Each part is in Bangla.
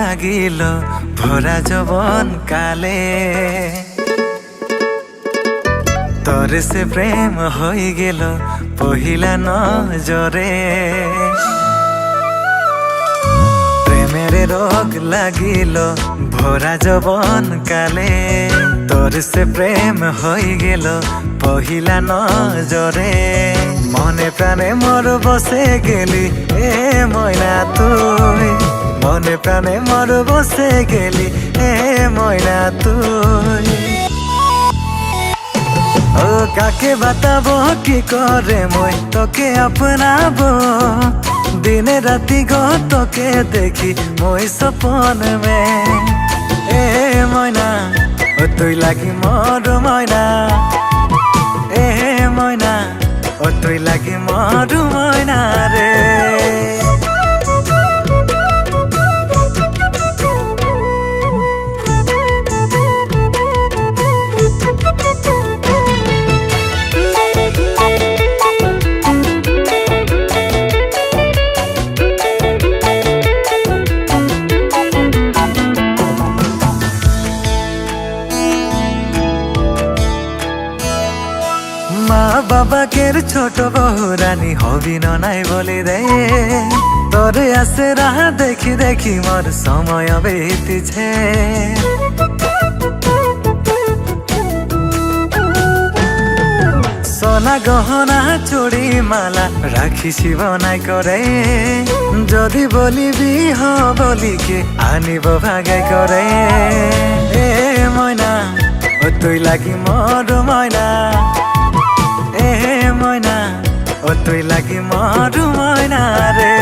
লাগিল ভরা যৌবন কালে তোর সে প্রেম হয়ে গেল পহিলা নজরে প্রেমের রোগ লাগিল ভরা যৌবন কালে তোর সে প্রেম হয়ে গেল পহিলা নজরে মনে প্রাণে মোর বসে গেলি এ ময়না তুই মনে প্রাণে মোর বসে গেলি এ ময়না তুই ও কাকে বাতাবো কি করে মই তোকে আপনাবো দিনে রাতি গো তোকে দেখি মই সপন মে এ ময়না ও তুই লাগি মোর ময়না এ ময়না ও তুই লাগি মোর ময়না রে মা বাবাকের ছোট বহু রানী হবি নাই বলি রে তোরে আসে রাহা দেখি দেখি মোর সময় বেতিছে সোনা গহনা চুড়ি মালা রাখি শিব নাই করে যদি বলিবি হ বলিকে আনিব ভাগাই করে এ ময়না ও তুই লাগি মোর ময়না এ ময়না ও তুই লাগি মোর ময়না রে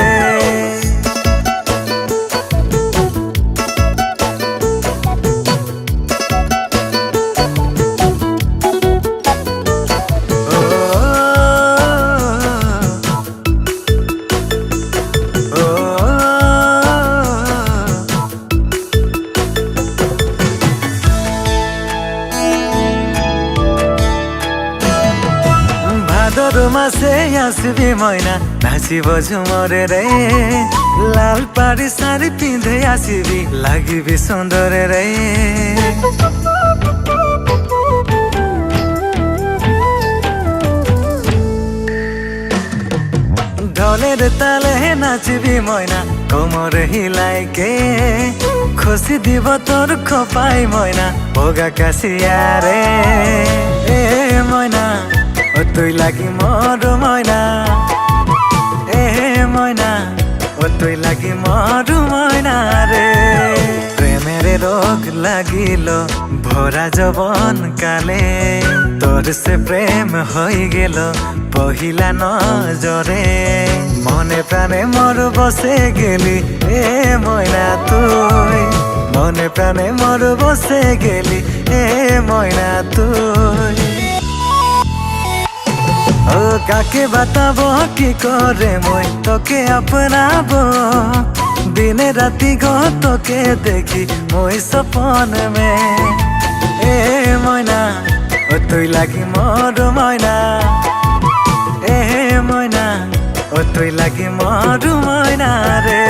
ভাদর মাসে আসবি ময়না নাচিব ঝুমরে রে লাল পাড়ি শাড়ি পিঁধে আসবি লাগিবি সুন্দর রে ঢোলের তালে নাচবি ময়না কোমর হিলাইকে খুশি দিব তোর খোপাই ময়না ভোগা কাশিয়া রে এ ময়না ও তুই লাগি মোর ময়না এ ময়না ও তুই লাগি মোর ময়না রে প্রেমের রোগ লাগিল ভরা যৌবন কালে তোর সে প্রেম হয়ে গেল পহিলা নজরে মনে প্রাণে মোর বসে গেলি এ ময়না তুই মনে প্রাণে মোর বসে গেলি এ ময়না তুই ও কাকে বাতাবো কি করে মই তোকে আপনাবো দিনে রাতি গো তোকে দেখি মই সপন মে এ ময়না ও তুই লাগি মোর ময়না এ ময়না ও তুই লাগি মোর ময়না রে।